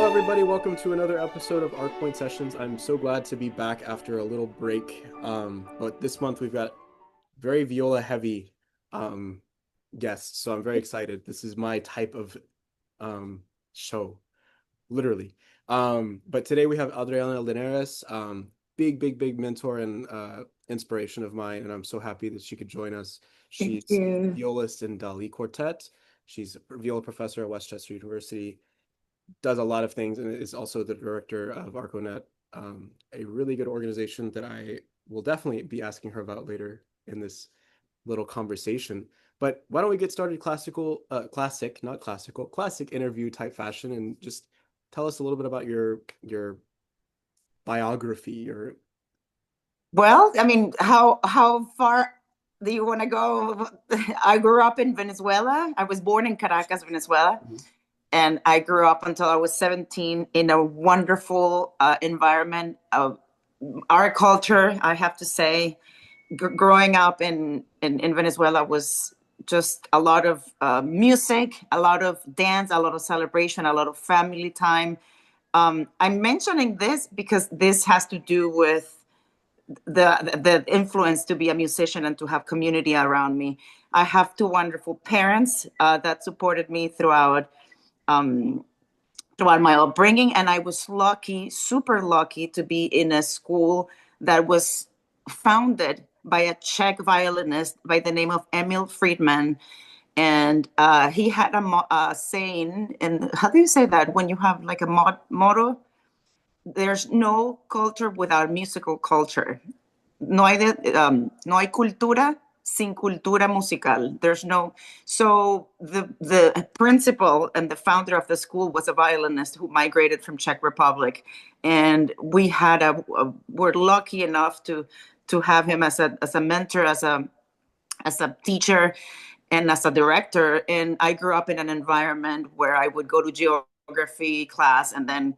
everybody. Welcome to another episode of Arcpoint Sessions. I'm so glad to be back after a little break. But this month we've got very viola heavy guests, so I'm very excited. This is my type of show, literally. But today we have Adriana Linares, big mentor and inspiration of mine, and I'm so happy that she could join us. Thank She's a you. violist in Dali Quartet. She's a viola professor at Westchester University, does a lot of things, and is also the director of ArCoNet, a really good organization that I will definitely be asking her about later in this little conversation. But why don't we get started classic interview type fashion, and just tell us a little bit about your biography or Well, I mean, how far do you want to go? I grew up in Venezuela. I was born in Caracas, Venezuela, and I grew up until I was 17 in a wonderful environment of our culture. I have to say, growing up in Venezuela was just a lot of music, a lot of dance, a lot of celebration, a lot of family time. I'm mentioning this because this has to do with the influence to be a musician and to have community around me. I have two wonderful parents that supported me um, throughout my upbringing, and I was lucky, super lucky, to be in a school that was founded by a Czech violinist by the name of Emil Friedman. And he had a saying, and how do you say that when you have like a motto? There's no culture without musical culture. No hay cultura sin cultura musical. There's no. So the principal and the founder of the school was a violinist who migrated from Czech Republic, and we're lucky enough to have him as a mentor, as a teacher, and as a director. And I grew up in an environment where I would go to geography class and then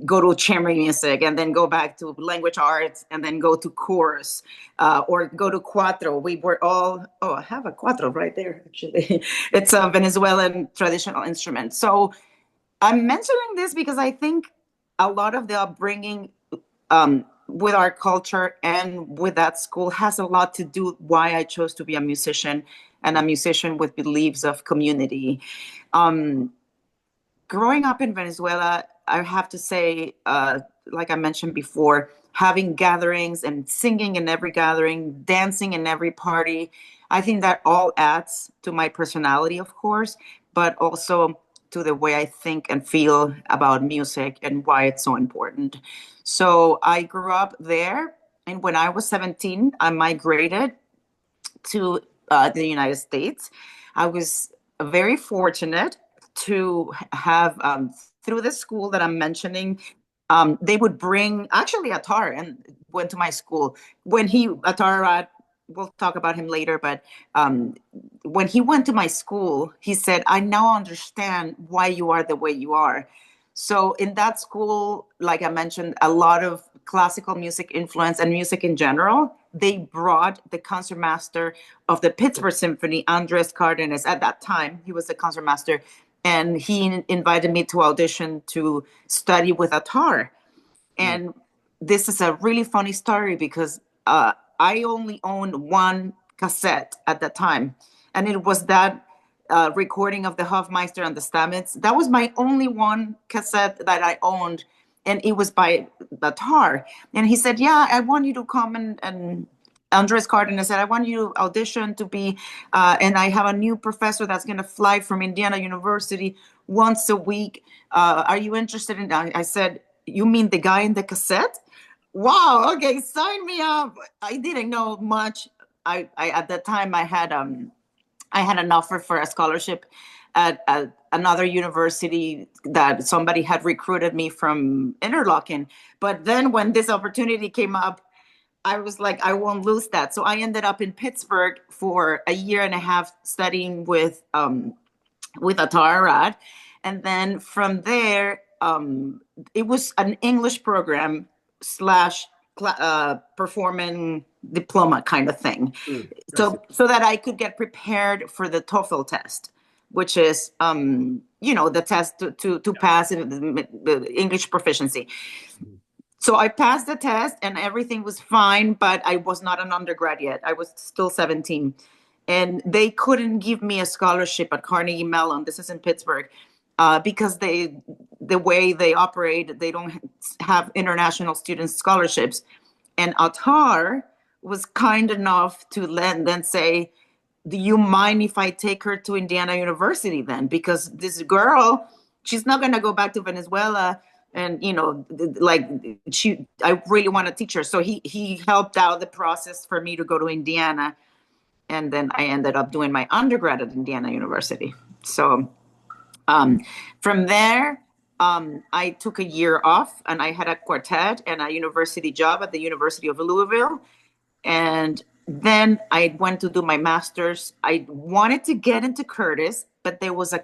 go to chamber music and then go back to language arts and then go to chorus or go to cuatro. We were all, oh, I have a cuatro right there, actually. It's a Venezuelan traditional instrument. So I'm mentioning this because I think a lot of the upbringing with our culture and with that school has a lot to do why I chose to be a musician, and a musician with beliefs of community. Um, Growing up in Venezuela, I have to say, like I mentioned before, having gatherings and singing in every gathering, dancing in every party, I think that all adds to my personality, of course, but also to the way I think and feel about music and why it's so important. So I grew up there, and when I was 17, I migrated to the United States. I was very fortunate to have, through the school that I'm mentioning, they would bring actually Atar and went to my school. Atar, we'll talk about him later, but when he went to my school, he said, I now understand why you are the way you are. So in that school, like I mentioned, a lot of classical music influence and music in general. They brought the concertmaster of the Pittsburgh Symphony, Andres Cardenas. At that time, he was the concertmaster, and he invited me to audition to study with Atar. And this is a really funny story because I only owned one cassette at the time, and it was that recording of the Hofmeister and the Stamets. That was my only one cassette that I owned, and it was by Batar. And he said, "Yeah, I want you to come and Andres Cardenas said, I want you to audition to be, and I have a new professor that's going to fly from Indiana University once a week. Are you interested in that?" I said, "You mean the guy in the cassette? Wow, okay, sign me up." I didn't know much. I at that time I had an offer for a scholarship at another university that somebody had recruited me from Interlochen. But then when this opportunity came up, I was like, I won't lose that. So I ended up in Pittsburgh for a year and a half studying with Atar Arad. And then from there, it was an English program slash performing diploma kind of thing. I see. So that I could get prepared for the TOEFL test. which is the test to pass the English proficiency. So I passed the test and everything was fine, but I was not an undergrad yet. I was still 17. And they couldn't give me a scholarship at Carnegie Mellon. This is in Pittsburgh, because the way they operate, they don't have international student scholarships. And Atar was kind enough to then say, do you mind if I take her to Indiana University then? Because this girl, she's not going to go back to Venezuela. And, I really want to teach her. So he helped out the process for me to go to Indiana. And then I ended up doing my undergrad at Indiana University. So from there, I took a year off and I had a quartet and a university job at the University of Louisville. And then I went to do my master's. I wanted to get into Curtis, but there was an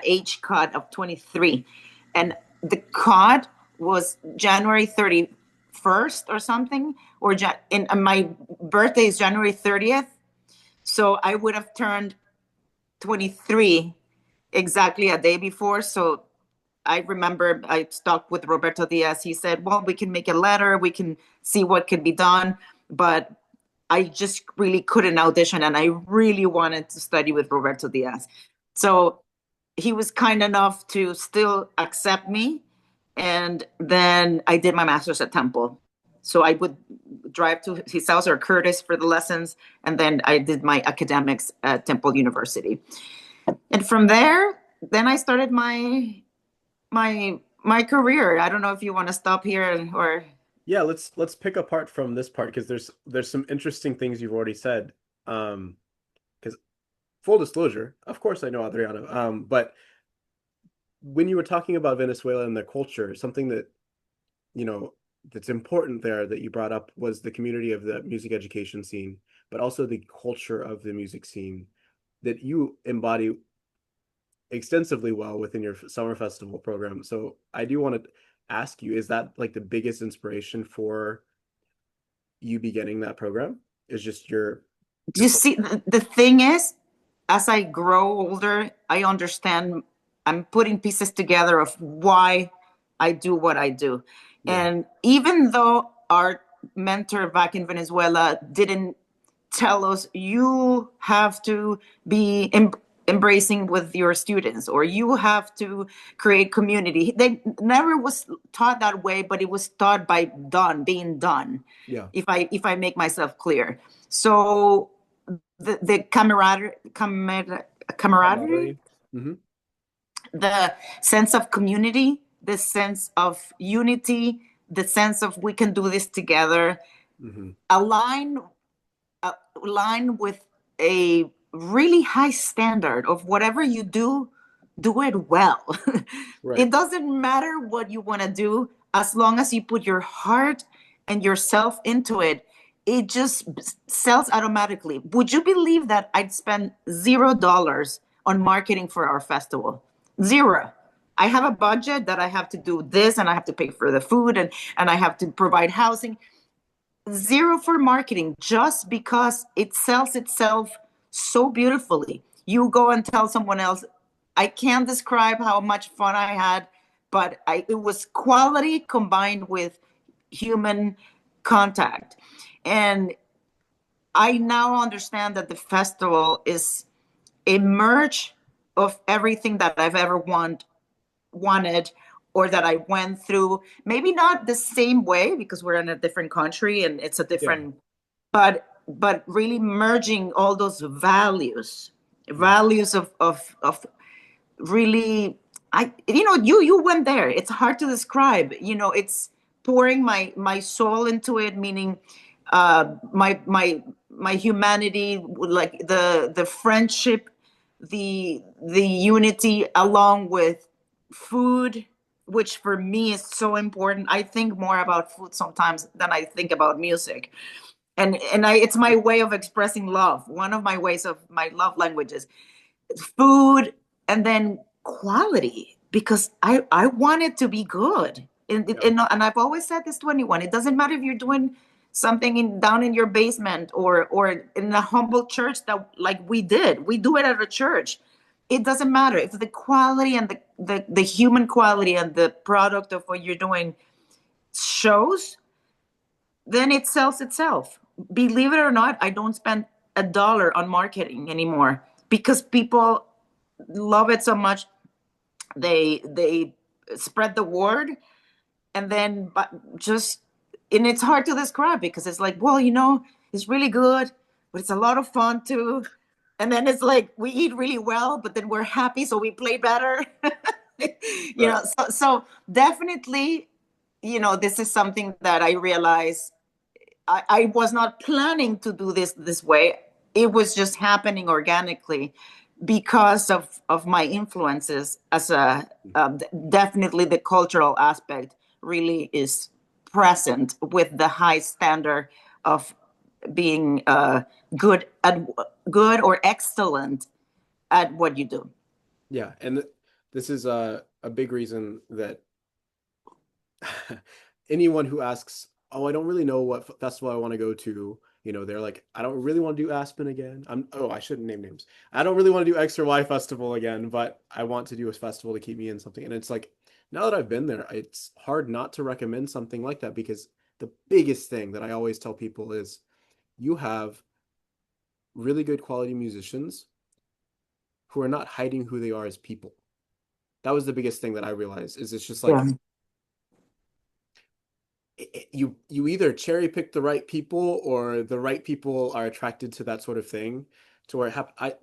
age cut of 23. And the cut was January 31st or something, and my birthday is January 30th. So I would have turned 23 exactly a day before. So I remember I talked with Roberto Diaz. He said, well, we can make a letter. We can see what could be done. But I just really couldn't audition. And I really wanted to study with Roberto Diaz. So he was kind enough to still accept me. And then I did my master's at Temple. So I would drive to his house or Curtis for the lessons. And then I did my academics at Temple University. And from there, then I started my career. I don't know if you want to stop here or. Yeah, let's pick apart from this part because there's some interesting things you've already said. Because full disclosure, of course I know Adriana. But when you were talking about Venezuela and the culture, something that that's important there that you brought up was the community of the music education scene, but also the culture of the music scene that you embody extensively well within your summer festival program. So I do want to ask you, is that like the biggest inspiration for you beginning that program? Is just your you see, the thing is, as I grow older, I understand I'm putting pieces together of why I do what I do. Yeah. And even though our mentor back in Venezuela didn't tell us you have to be embracing with your students or you have to create community, they never was taught that way, but it was taught by being done. Yeah. If I make myself clear. So the camaraderie, mm-hmm. The sense of community, the sense of unity, the sense of we can do this together, mm-hmm. align with a really high standard of whatever you do it well. Right. It doesn't matter what you want to do, as long as you put your heart and yourself into it, it just sells automatically. Would you believe that I'd spend $0 on marketing for our festival? Zero. I have a budget that I have to do this and I have to pay for the food and I have to provide housing. Zero for marketing, just because it sells itself so beautifully. You go and tell someone else, I can't describe how much fun I had, but it was quality combined with human contact. And I now understand that the festival is a merge of everything that I've ever wanted or that I went through. Maybe not the same way because we're in a different country and it's a different, yeah. but really merging all those values of really, you went there. It's hard to describe. It's pouring my soul into it, meaning my humanity, like the friendship, the unity, along with food, which for me is so important. I think more about food sometimes than I think about music. And it's my way of expressing love. One of my ways of my love languages, food, and then quality, because I want it to be good. And I've always said this to anyone. It doesn't matter if you're doing something down in your basement or in a humble church that like we do it at a church. it doesn't matter if the quality and the human quality and the product of what you're doing shows, then it sells itself. Believe it or not, I don't spend a dollar on marketing anymore because people love it so much. They spread the word, and then just, and it's hard to describe because it's like, well, it's really good, but it's a lot of fun too. And then it's like we eat really well, but then we're happy, so we play better. Right. So definitely, this is something that I realized I was not planning to do this way. It was just happening organically because of my influences as definitely the cultural aspect really is present with the high standard of being good or excellent at what you do. Yeah, and this is a big reason that anyone who asks, "Oh, I don't really know what festival I want to go to," they're like, "I don't really want to do Aspen again. I shouldn't name names. I don't really want to do X or Y festival again, but I want to do a festival to keep me in something." And it's like, now that I've been there, it's hard not to recommend something like that because the biggest thing that I always tell people is you have really good quality musicians who are not hiding who they are as people. That was the biggest thing that I realized is it's just like Yeah. you either cherry pick the right people or the right people are attracted to that sort of thing to where I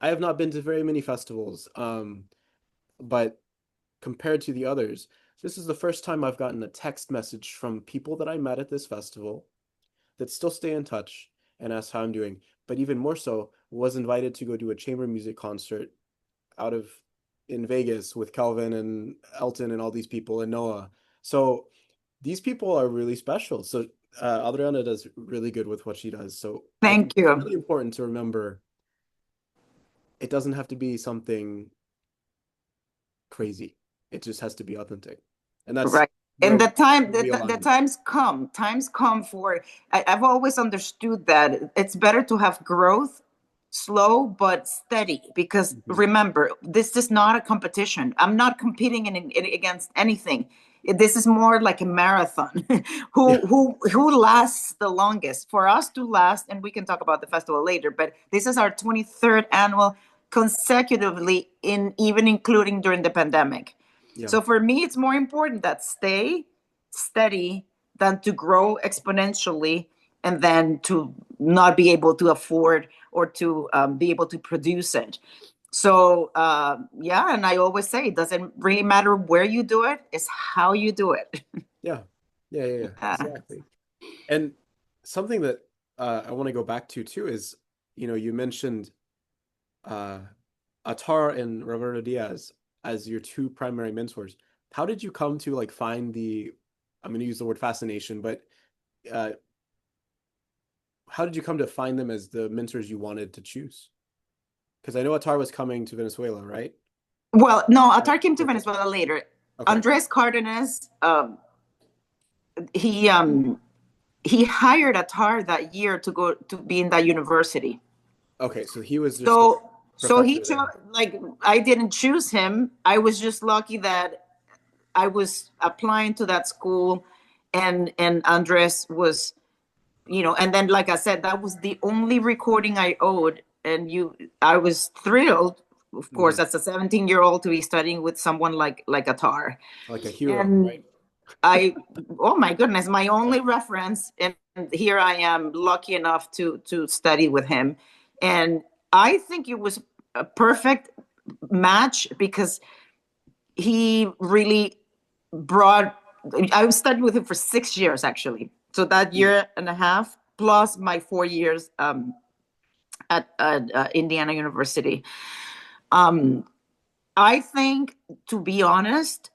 have not been to very many festivals, but compared to the others, this is the first time I've gotten a text message from people that I met at this festival that still stay in touch and ask how I'm doing, but even more so was invited to go do a chamber music concert out of in Vegas with Calvin and Elton and all these people and Noah. So these people are really special. So Adriana does really good with what she does. So I think Thank it's you. really important to remember it doesn't have to be something crazy. It just has to be authentic. And that's Right. And where we the align. times come for, I've always understood that it's better to have growth, slow but steady, because Mhm. remember, this is not a competition. I'm not competing against anything. This is more like a marathon. Yeah. Who lasts the longest? For us to last, and we can talk about the festival later, but this is our 23rd annual consecutively, in even including during the pandemic. Yeah. So for me, it's more important that stay steady than to grow exponentially and then to not be able to afford or to be able to produce it. So yeah, and I always say it doesn't really matter where you do it; it's how you do it. Yeah. Yeah. uh, Exactly. And something that I want to go back to too is, you mentioned uh, Atar and Roberto Diaz as your two primary mentors. How did you come to like find I'm going to use the word fascination, but uh, how did you come to find them as the mentors you wanted to choose? Because I know Atar was coming to Venezuela, right? well, no, At Atar came to Quartet. Venezuela later. Okay. Andres Cardenas, he um, he hired Atar that year to go to be in that university. Okay, so he was just the So he professor chose, there. like, I didn't choose him. I was just lucky that I was applying to that school, and Andres was, and then like I said, that was the only recording I owed, and I was thrilled, of course, Mhm. as a 17-year-old to be studying with someone like Atar. Like a hero, And right? I, oh my goodness, my Yeah. only reference, and here I am, lucky enough to study with him, and I think it was a perfect match because he really brought. I was studying with him for 6 years actually, so that Mm. year and a half plus my 4 years at Indiana University. Um, I think, to be honest,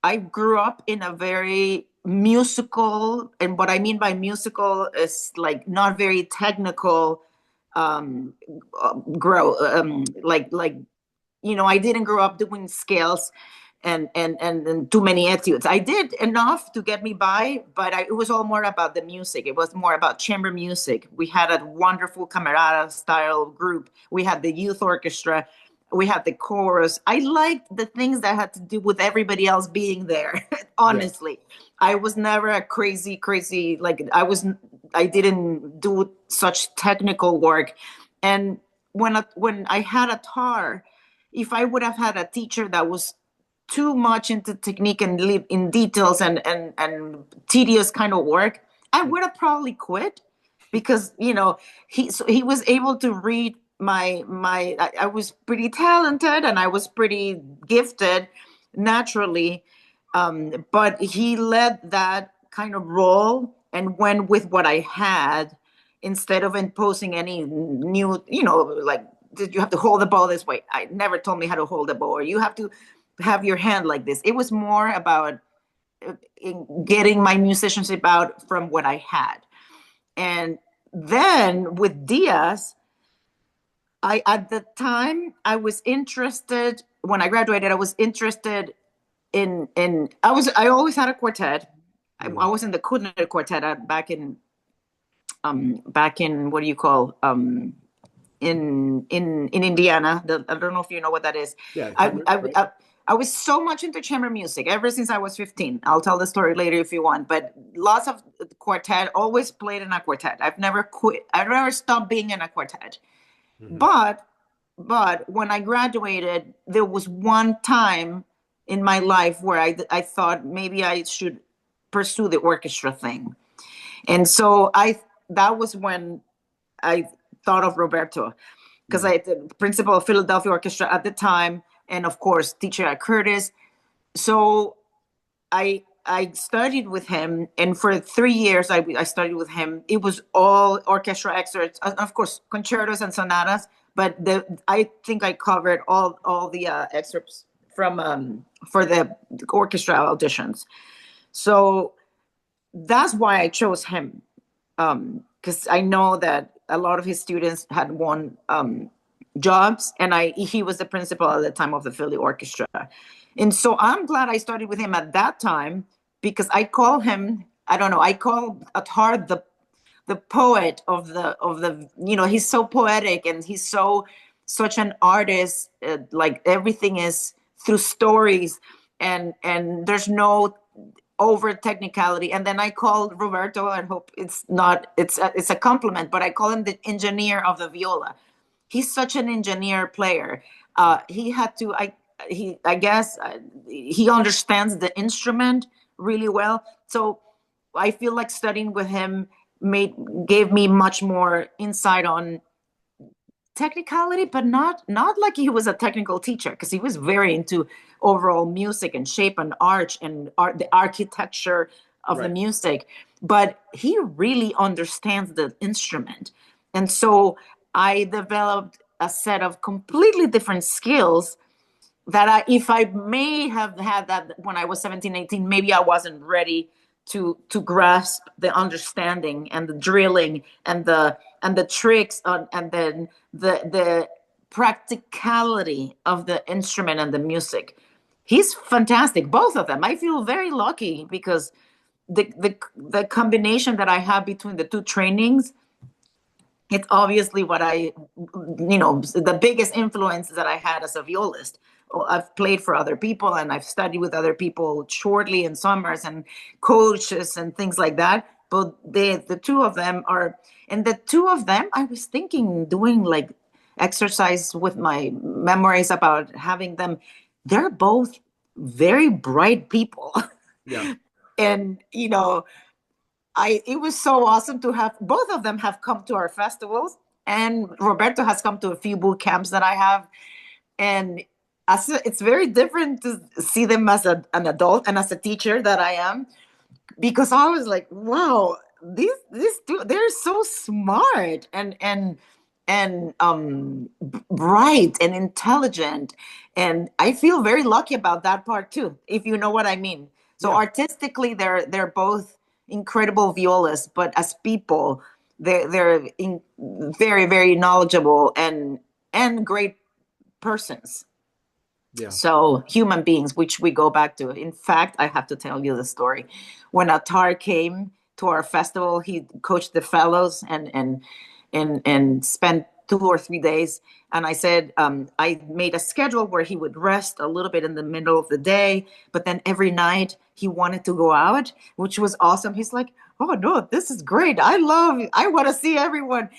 I grew up in a very musical, and what I mean by musical is like not very technical um grow like I didn't grow up doing scales and too many etudes. I did enough to get me by, but it was all more about the music. It was more about chamber music. We had a wonderful camerata style group. We had the youth orchestra. we had the chorus. I liked the things that had to do with everybody else being there. Yeah. Honestly, I was never a crazy, like I didn't do such technical work. And when I had a tar, if I would have had a teacher that was too much into technique and live in details and tedious kind of work, I would have probably quit, because he was able to read my I was pretty talented and I was pretty gifted naturally, but he led that kind of role and went with what I had instead of imposing any new, like, did you have to hold the bow this way? I never told me how to hold the bow, or you have to have your hand like this. It was more about getting my musicianship out from what I had. And then with Diaz, I at the time I was interested, when I graduated, I was interested in I always had a quartet. I was in the Quartet quartet back in what do you call in Indiana. I don't know if you know what that is. Yeah, I, chamber, I, right? I, I was so much into chamber music ever since I was 15. I'll tell the story later if you want, but lots of quartet, always played in a quartet. I've never quit. I've never stopped being in a quartet. Hmm. But when I graduated, there was one time in my life where I thought maybe I should pursue the orchestra thing. And so that was when I thought of Roberto, because Hmm. I the principal of Philadelphia Orchestra at the time, and of course teacher at Curtis. So I studied with him, and for 3 years I studied with him. It was all orchestra excerpts, of course concertos and sonatas, but I think I covered all the excerpts from for the orchestra auditions. So that's why I chose him, because I know that a lot of his students had won jobs, and he was the principal at the time of the Philly Orchestra, and so I'm glad I started with him at that time, because I call him, I don't know, I call Attar the poet of the he's so poetic, and he's such an artist, like everything is through stories, and there's no over technicality. And then I called Roberto, and hope it's a compliment, but I call him the engineer of the viola. He's such an engineer player. He had to I guess he understands the instrument really well. So I feel like studying with him made gave me much more insight on technicality, but not like he was a technical teacher, because he was very into overall music and shape and arch and the architecture of the Right. music. But he really understands the instrument, and so I developed a set of completely different skills that if I may have had that when I was 17, 18, maybe I wasn't ready to grasp the understanding and the drilling and the tricks and then the practicality of the instrument and the music. He's fantastic, both of them. I feel very lucky, because the combination that I have between the two trainings, it's obviously what the biggest influence that I had as a violist. I've played for other people and I've studied with other people shortly in summers and coaches and things like that. But the two of them I was thinking doing like exercise with my memories about having them. They're both very bright people. Yeah. And it was so awesome to have both of them have come to our festivals, and Roberto has come to a few boot camps that I have, and it's very different to see them as an adult and as a teacher that I am, because I was like, wow, these two, they're so smart and bright and intelligent, and I feel very lucky about that part too, if you know what I mean. So Yeah. artistically, they're both incredible violists, but as people, they're very very knowledgeable and great persons. Yeah. So human beings, which we go back to. In fact, I have to tell you the story. When Attar came to our festival, he coached the fellows and spent 2 or 3 days. And I said, I made a schedule where he would rest a little bit in the middle of the day, but then every night he wanted to go out, which was awesome. He's like, oh no, this is great. I want to see everyone.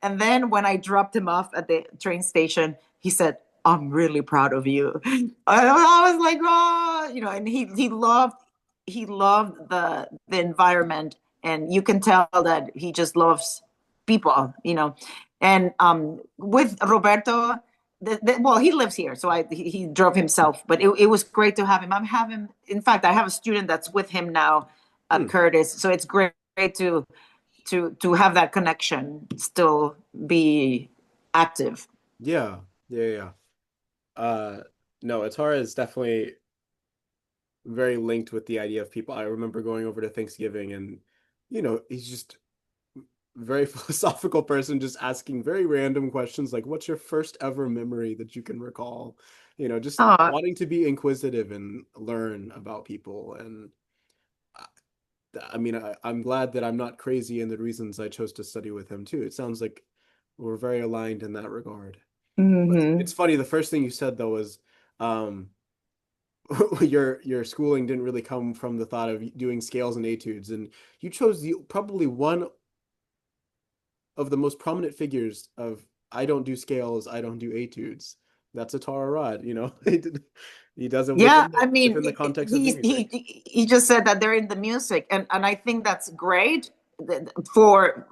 And then when I dropped him off at the train station, he said, I'm really proud of you. I was like, oh, and he loved the environment, and you can tell that he just loves people. And with Roberto, well, he lives here, so he drove himself, but it was great to have him. In fact, I have a student that's with him now at Hmm. Curtis, so it's great to have that connection still be active. Yeah, yeah, yeah. No, Atara is definitely very linked with the idea of people. I remember going over to Thanksgiving and, he's just very philosophical person, just asking very random questions like, what's your first ever memory that you can recall? Just Oh, wanting to be inquisitive and learn about people. And I mean, I'm glad that I'm not crazy in the reasons I chose to study with him too. It sounds like we're very aligned in that regard. But it's hmm. funny, the first thing you said though was um your schooling didn't really come from the thought of doing scales and etudes, and you chose probably one of the most prominent figures of I don't do scales, I don't do etudes. That's a Tara Rod, he does it Yeah, within the I mean, within the context of he music. he just said that they're in the music, and I think that's great for,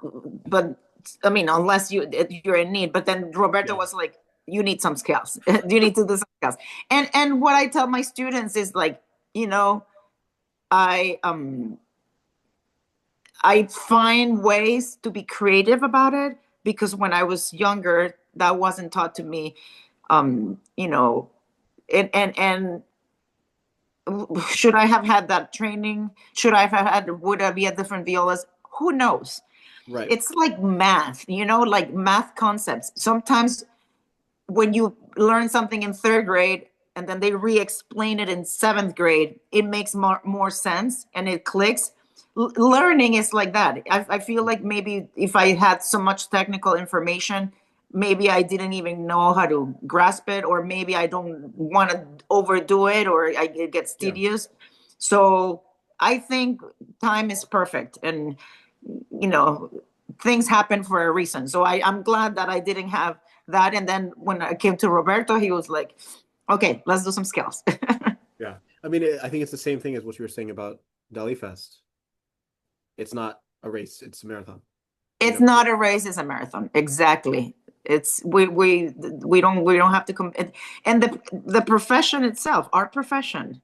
but I mean, unless you're in need. But then Roberto Yeah. was like, you need some skills. You need to do some skills. And what I tell my students is like, you know, I um I find ways to be creative about it, because when I was younger, that wasn't taught to me. You know, and should I have had that training? Should I have had? Would I be a different violist? Who knows? Right. It's like math, like math concepts. Sometimes when you learn something in third grade and then they re-explain it in seventh grade, it makes more sense and it clicks. Learning is like that. I feel like maybe if I had so much technical information, maybe I didn't even know how to grasp it, or maybe I don't want to overdo it, or it gets Yeah. tedious. So I think time is perfect, and you know things happen for a reason. So I'm glad that I didn't have that. And then when I came to Roberto, he was like, okay, let's do some skills. Yeah. I mean, I think it's the same thing as what you were saying about Dali Fest. It's not a race, it's a marathon. You It's know. not a race, it's a marathon. Exactly. It's we don't have to come. And the profession itself, our profession,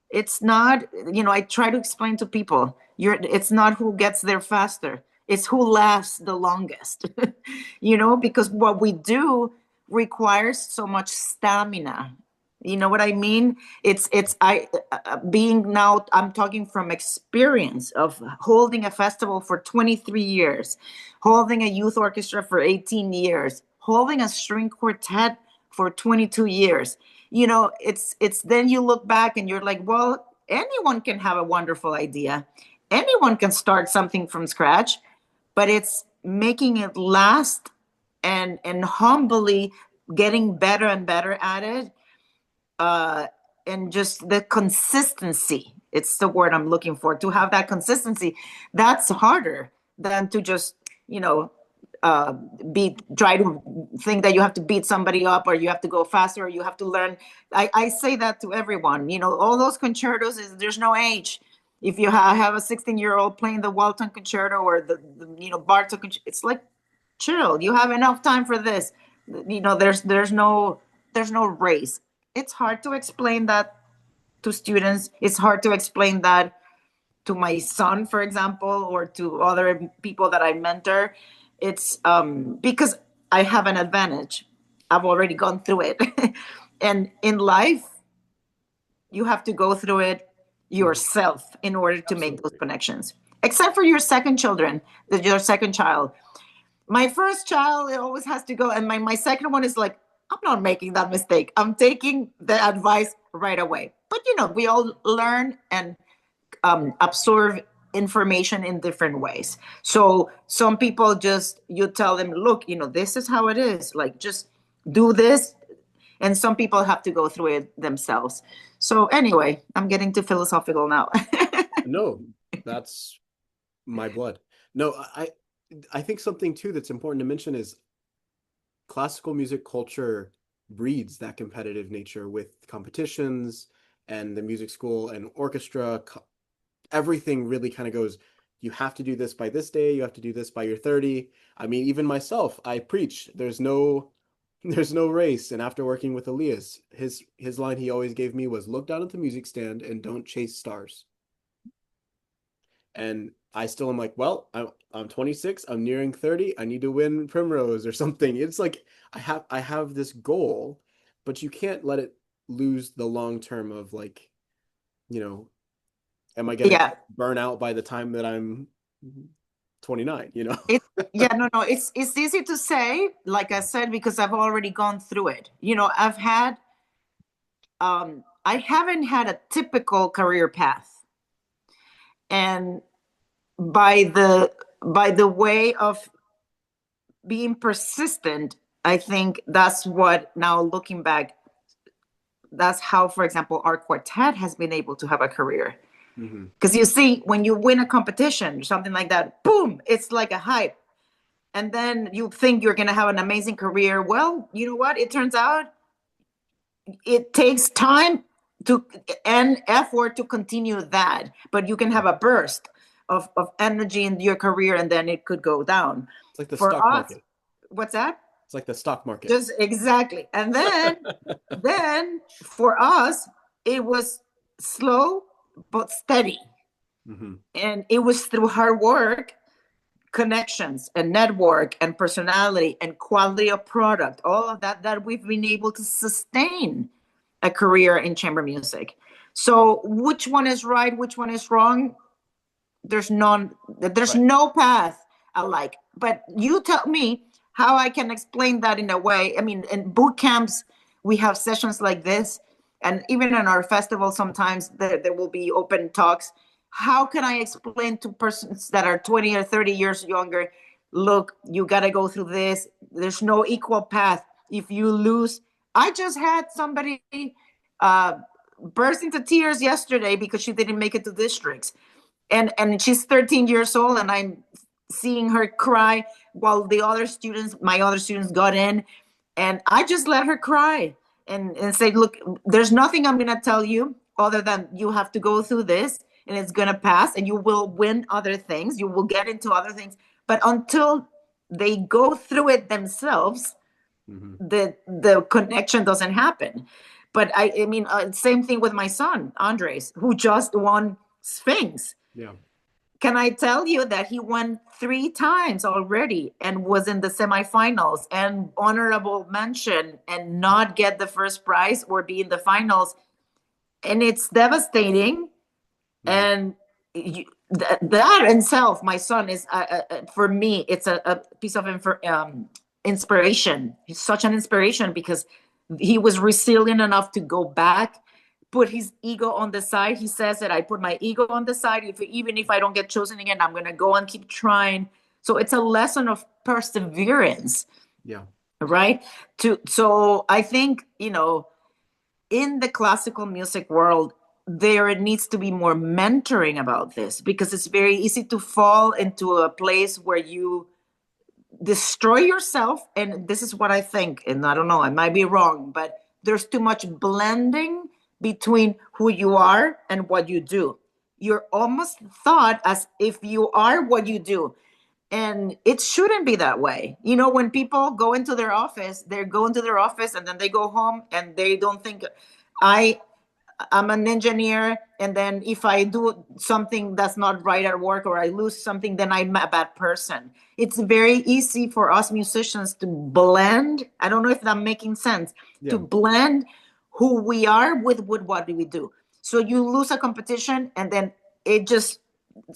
it's not, I try to explain to people, it's not who gets there faster, it's who lasts the longest. Because what we do requires so much stamina. You know what I mean? It's I being now, I'm talking from experience of holding a festival for 23 years, holding a youth orchestra for 18 years, holding a string quartet for 22 years. It's then you look back and you're like, well, anyone can have a wonderful idea, anyone can start something from scratch, but it's making it last, and humbly getting better and better at it, uh, and just the consistency. It's the word I'm looking for. To have that consistency, that's harder than to just, you know, uh, try to think that you have to beat somebody up, or you have to go faster, or you have to learn. I say that to everyone. All those concertos there's no age. If you have a 16-year-old playing the Walton concerto, or the Bartok concerto, it's like, chill. You have enough time for this. There's no race. It's hard to explain that to students. It's hard to explain that to my son, for example, or to other people that I mentor. It's because I have an advantage. I've already gone through it. And in life, you have to go through it Mhm. yourself in order to make those Absolutely. connections. Except for your second children, your second child. My first child, it always has to go. And my second one is like, I'm not making that mistake. I'm taking the advice right away. But we all learn and absorb information in different ways. So some people just, you tell them, look, this is how it is, like just do this. And some people have to go through it themselves. So anyway, I'm getting too philosophical now. No, that's my blood. No, I think something too that's important to mention is classical music culture breeds that competitive nature with competitions and the music school and orchestra. Everything really kind of goes, you have to do this by this day, you have to do this by your 30. I mean, even myself, I preach, there's no race. And after working with Elias, his line he always gave me was look down at the music stand and don't chase stars. And I still am like, well, I'm 26, I'm nearing 30, I need to win Primrose or something. It's like I have this goal, but you can't let it lose the long term of like, you know, am I gonna Yeah. burn out by the time that I'm 29, you know? It, yeah, no, it's easy to say, like I said, because I've already gone through it. I haven't had a typical career path. And by the way of being persistent, I think that's what, now looking back, that's how, for example, our quartet has been able to have a career. Because you see, when you win a competition or something like that, boom, it's like a hype. And then you think you're going to have an amazing career. Well, you know what? It turns out it takes time and effort to continue that, but you can have a burst of energy in your career, and then it could go down. It's like the For stock us, market. what's that? It's like the stock market. Just exactly. And then for us, it was slow but steady. And it was through hard work, connections and network and personality and quality of product, all of that we've been able to sustain a career in chamber music. So which one is right, which one is wrong? There's Right. no path alike. But you tell me how I can explain that in a way. I mean, in boot camps, we have sessions like this, and even in our festival, sometimes there will be open talks. How can I explain to persons that are 20 or 30 years younger, look, you got to go through this. There's no equal path. If you lose, I just had somebody uh, burst into tears yesterday because she didn't make it to districts. And she's 13 years old, and I'm seeing her cry while my other students got in, and I just let her cry and say, look, there's nothing I'm going to tell you other than you have to go through this, and it's going to pass, and you will win other things, you will get into other things, but until they go through it themselves, the connection doesn't happen. But I mean, same thing with my son Andres, who just won Sphinx. Yeah. Can I tell you that he won 3 times already and was in the semifinals and honorable mention and not get the first prize or be in the finals? And it's devastating. And that in itself, my son is, for me, it's a piece of inspiration. He's such an inspiration because he was resilient enough to go back, put his ego on the side. He says that I put my ego on the side. Even if I don't get chosen again, I'm going to go and keep trying. So it's a lesson of perseverance. Yeah. Right. So I think, in the classical music world, there needs to be more mentoring about this, because it's very easy to fall into a place where you destroy yourself. And this is what I think, and I don't know, I might be wrong, but there's too much blending between who you are and what you do. You're almost thought as if you are what you do, and it shouldn't be that way. When people go into their office, they go into their office and then they go home and they don't think, I'm an engineer, and then if I do something that's not right at work or I lose something, then I'm a bad person. It's very easy for us musicians to blend. I don't know if I'm making sense. Yeah. To blend who we are with what do we do. So you lose a competition, and then it just,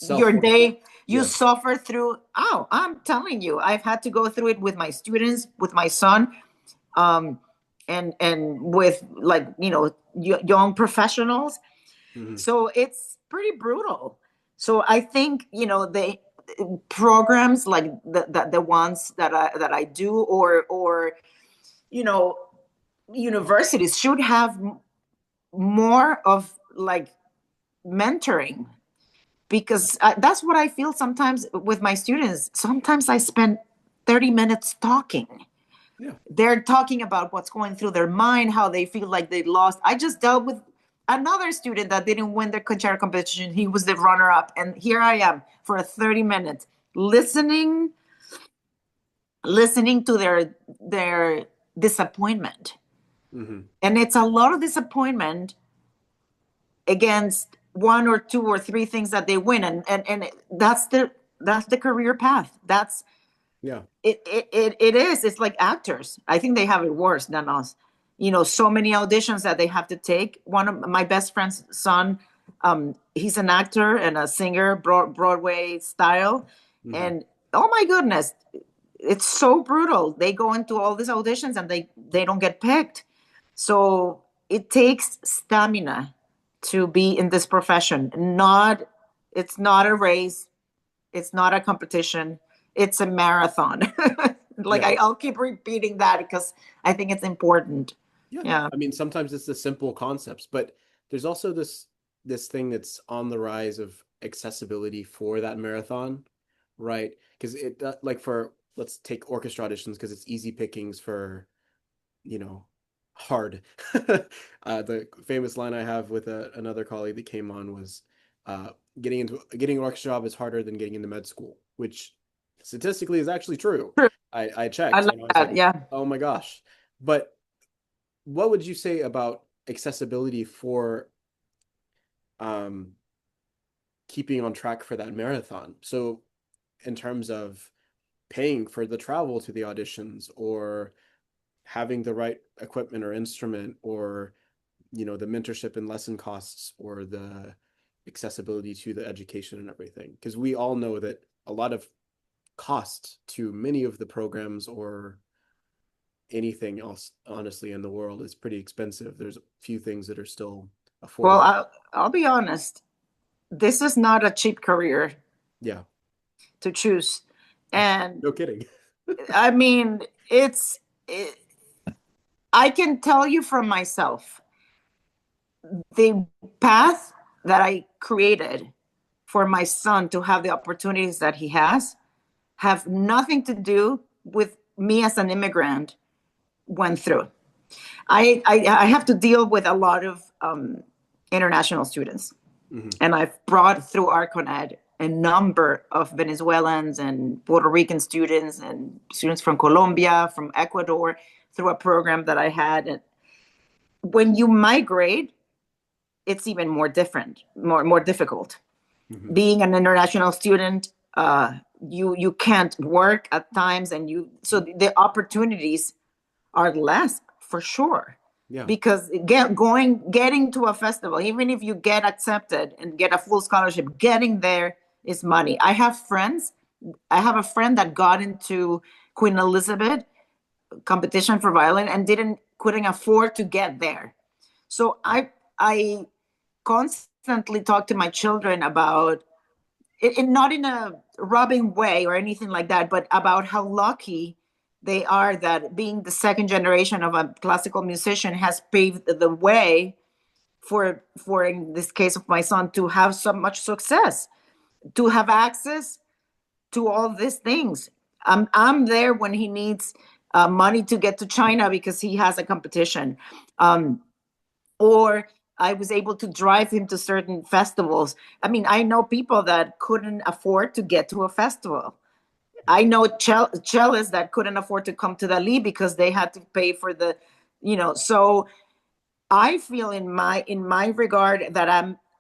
your day, you suffer through. Oh, I'm telling you, I've had to go through it with my students, with my son, and with, like, young professionals. So it's pretty brutal. So I think, the programs like the ones that I do, or you know universities should have more of like mentoring, because that's what I feel sometimes with my students. Sometimes I spend 30 minutes talking. Yeah. They're talking about what's going through their mind, how they feel like they lost. I just dealt with another student that didn't win the concerto competition. He was the runner up. And here I am for 30 minutes listening to their disappointment. Hmm. And it's a lot of disappointment against one or two or three things that they win. And that's the career path. That's Yeah. it is. It's like actors. I think they have it worse than us. So many auditions that they have to take. One of my best friend's son, he's an actor and a singer, Broadway style, Hmm. and oh my goodness, it's so brutal. They go into all these auditions and they don't get picked. So it takes stamina to be in this profession. It's not a race. It's not a competition. It's a marathon. Like Yeah. I'll keep repeating that because I think it's important. Yeah. Yeah. I mean, sometimes it's the simple concepts, but there's also this thing that's on the rise of accessibility for that marathon, right? Because it like for let's take orchestra auditions because it's easy pickings for, you know, hard. The famous line I have with another colleague that came on was getting an orchestra job is harder than getting into med school, which statistically is actually true. True. I I checked like and I was that. like, Yeah. oh my gosh. But what would you say about accessibility for um, keeping on track for that marathon? So, in terms of paying for the travel to the auditions, or having the right equipment or instrument, or the mentorship and lesson costs, or the accessibility to the education and everything, because we all know that a lot of cost to many of the programs or anything else honestly in the world is pretty expensive. There's a few things that are still Well, affordable. I'll be honest. This is not a cheap career Yeah. to choose, and No kidding. I mean, it, I can tell you from myself, the path that I created for my son to have the opportunities that he has have nothing to do with me as an immigrant went through. I have to deal with a lot of international students, Hmm. and I've brought through ArCoNet a number of Venezuelans and Puerto Rican students and students from Colombia, from Ecuador, through a program that I had. And when you migrate, it's even more different, more difficult. Hmm. Being an international student, you can't work at times, and so the opportunities are less for sure. Yeah. Because getting to a festival, even if you get accepted and get a full scholarship, getting there is money. I have a friend that got into Queen Elizabeth competition for violin and couldn't afford to get there. So I constantly talk to my children about it, not in a robbing way or anything like that, but about how lucky they are that being the second generation of a classical musician has paved the way for in this case of my son to have so much success, to have access to all these things. I'm there when he needs money to get to China because he has a competition. Um, or I was able to drive him to certain festivals. I mean, I know people that couldn't afford to get to a festival. I know cellists that couldn't afford to come to Dali because they had to pay for So I feel in my regard that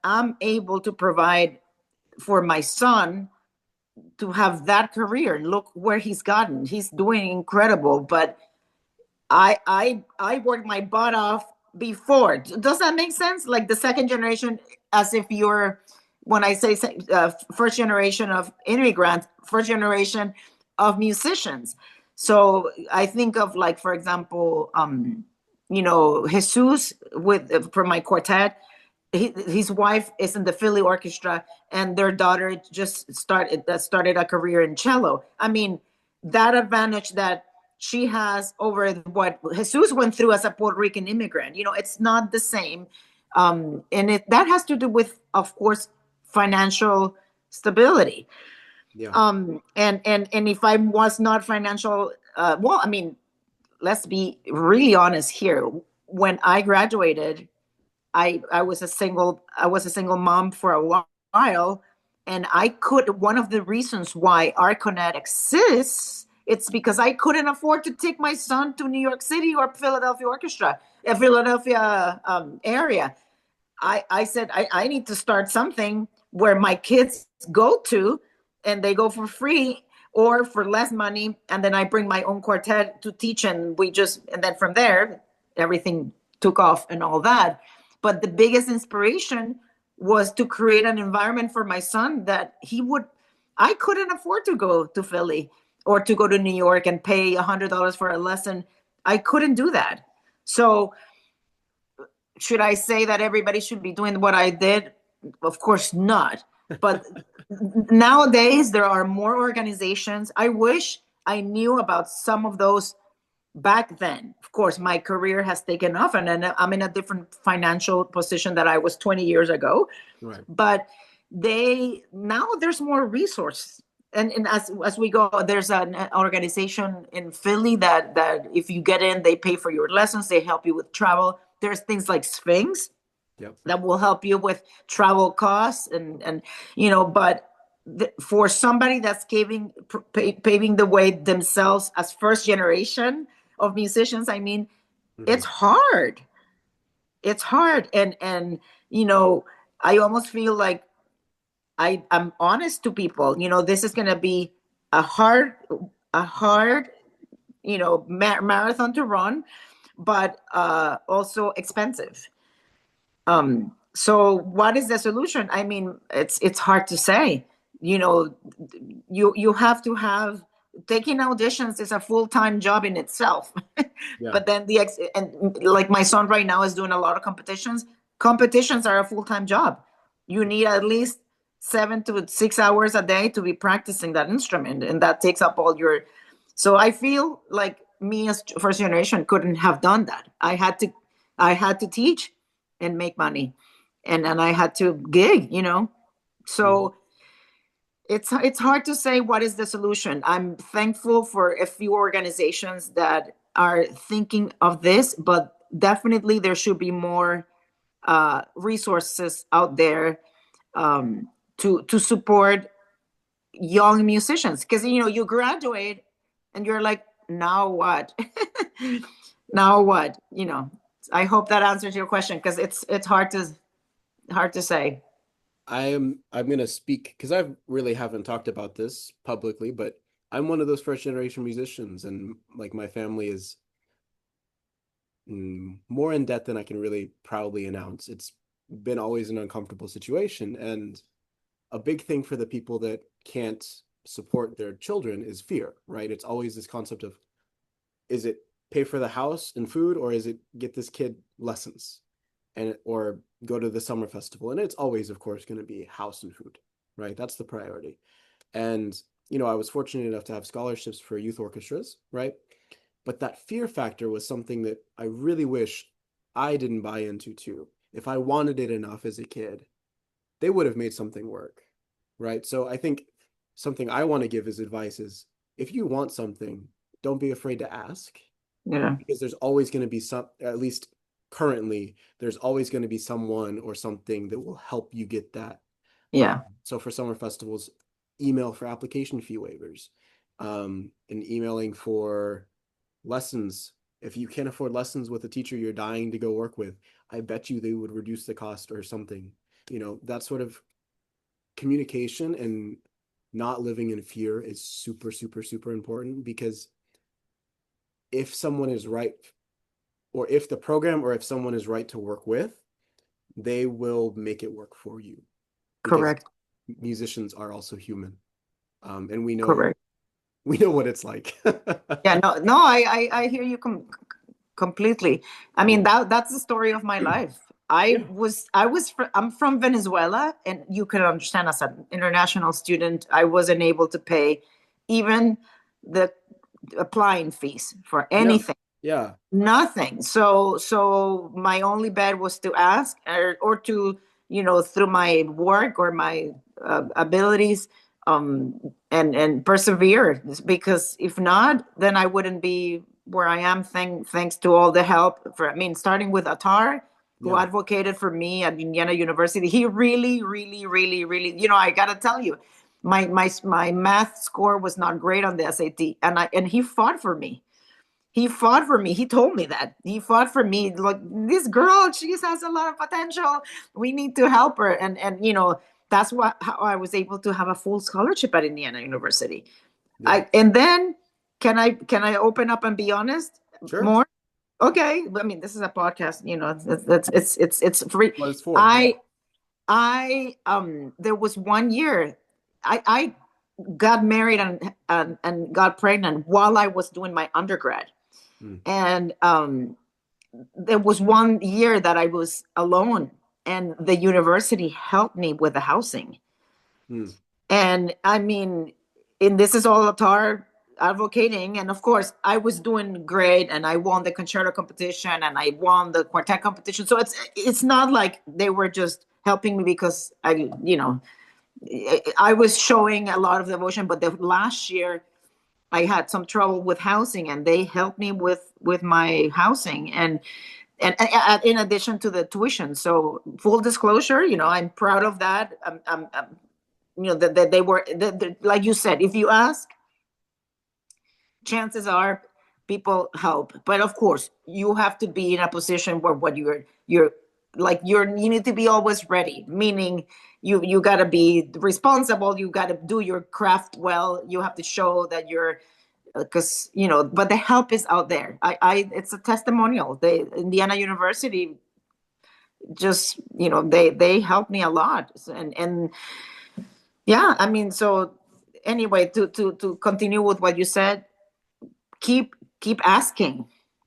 I'm able to provide for my son to have that career. Look where he's gotten. He's doing incredible, but I worked my butt off before. Does that make sense? Like the second generation, as if you're, when I say first generation of immigrants, first generation of musicians. So I think of, like, for example, Jesus with from my quartet. his wife is in the Philly orchestra, and their daughter just started a career in cello. I mean, that advantage that she has over what Jesus went through as a Puerto Rican immigrant, it's not the same. And that has to do with, of course, financial stability. Yeah. And if I was not financial, well, I mean, let's be really honest here. When I graduated, I was a single mom for a while, and one of the reasons why ArCoNet exists, it's because I couldn't afford to take my son to New York City or Philadelphia Orchestra, Philadelphia area. I said I need to start something where my kids go to, and they go for free or for less money, and then I bring my own quartet to teach, and then from there everything took off and all that. But the biggest inspiration was to create an environment for my son that I couldn't afford to go to Philly or to go to New York and pay $100 for a lesson. I couldn't do that. So should I say that everybody should be doing what I did? Of course not. But nowadays, there are more organizations. I wish I knew about some of those back then. Of course, my career has taken off, and I'm in a different financial position that I was 20 years ago. Right. But now there's more resources. And as we go, there's an organization in Philly that if you get in, they pay for your lessons, they help you with travel. There's things like Sphinx, Yep. that will help you with travel costs, and but for somebody that's paving the way themselves as first generation of musicians, I mean, it's hard. It's hard, and I almost feel like I'm honest to people. This is going to be a hard marathon to run, but also expensive. So what is the solution? I mean, it's hard to say. You have to have taking auditions is a full-time job in itself. Yeah. But then and like my son right now is doing a lot of competitions. Competitions are a full-time job. You need at least 7 to 6 hours a day to be practicing that instrument, and that takes up all your. So I feel like me as first generation couldn't have done that. I had to teach and make money, and I had to gig. So it's hard to say what is the solution. I'm thankful for a few organizations that are thinking of this, but definitely there should be more resources out there to support young musicians, because you graduate and you're like, now what? Now what? I hope that answers your question, because it's hard to say. I'm gonna speak because I really haven't talked about this publicly, but I'm one of those first generation musicians, and like my family is more in debt than I can really proudly announce. It's been always an uncomfortable situation, and a big thing for the people that can't support their children is fear, right? It's always this concept of, is it pay for the house and food, or is it get this kid lessons or go to the summer festival? And it's always, of course, going to be house and food, right? That's the priority. And I was fortunate enough to have scholarships for youth orchestras, right? But that fear factor was something that I really wish I didn't buy into too. If I wanted it enough as a kid, they would have made something work, right? So I think something I want to give as advice is, if you want something, don't be afraid to ask, Yeah. because there's always going to be at least currently, there's always going to be someone or something that will help you get that. Yeah. So for summer festivals, email for application fee waivers, and emailing for lessons. If you can't afford lessons with a teacher you're dying to go work with, I bet you they would reduce the cost or something. That sort of communication and not living in fear is super, super, super important, because if someone is right, or if the program or if someone is right to work with, they will make it work for you, because Correct. musicians are also human. And we know Correct. what it's like. Yeah. No. I hear you completely. I Yeah. mean, that's the story of my life. Yeah. I'm from Venezuela, and you can understand, as an international student, I wasn't able to pay even the applying fees for Yeah. anything. Yeah. Nothing. So my only bet was to ask, or to, through my work or my abilities, and persevere, because if not, then I wouldn't be where I am, thanks to all the help, starting with Atar, who Yeah. advocated for me at Indiana University. He really, really, really, really, I gotta tell you, my math score was not great on the SAT, and he fought for me. He fought for me. He told me that. He fought for me. Like, this girl, she has a lot of potential. We need to help her. And that's how I was able to have a full scholarship at Indiana University. Yeah. And then, can I open up and be honest Sure. more? Okay. This is a podcast, it's free. What it's for. Yeah. I there was one year I got married and got pregnant while I was doing my undergrad. Mm. And there was one year that I was alone, and the university helped me with the housing. Mm. And and this is all Atar advocating. And of course, I was doing great, and I won the concerto competition, and I won the quartet competition. So it's not like they were just helping me because I was showing a lot of devotion. But the last year, I had some trouble with housing, and they helped me with my housing, and in addition to the tuition. So, full disclosure, I'm proud of that. That they were, like you said, if you ask, chances are people help. But of course, you have to be in a position where what you need to be always ready, meaning you got to be responsible, you got to do your craft well, you have to show that you're, because but the help is out there. I It's a testimonial. The Indiana University just, they helped me a lot. And yeah, so anyway, to continue with what you said, keep asking.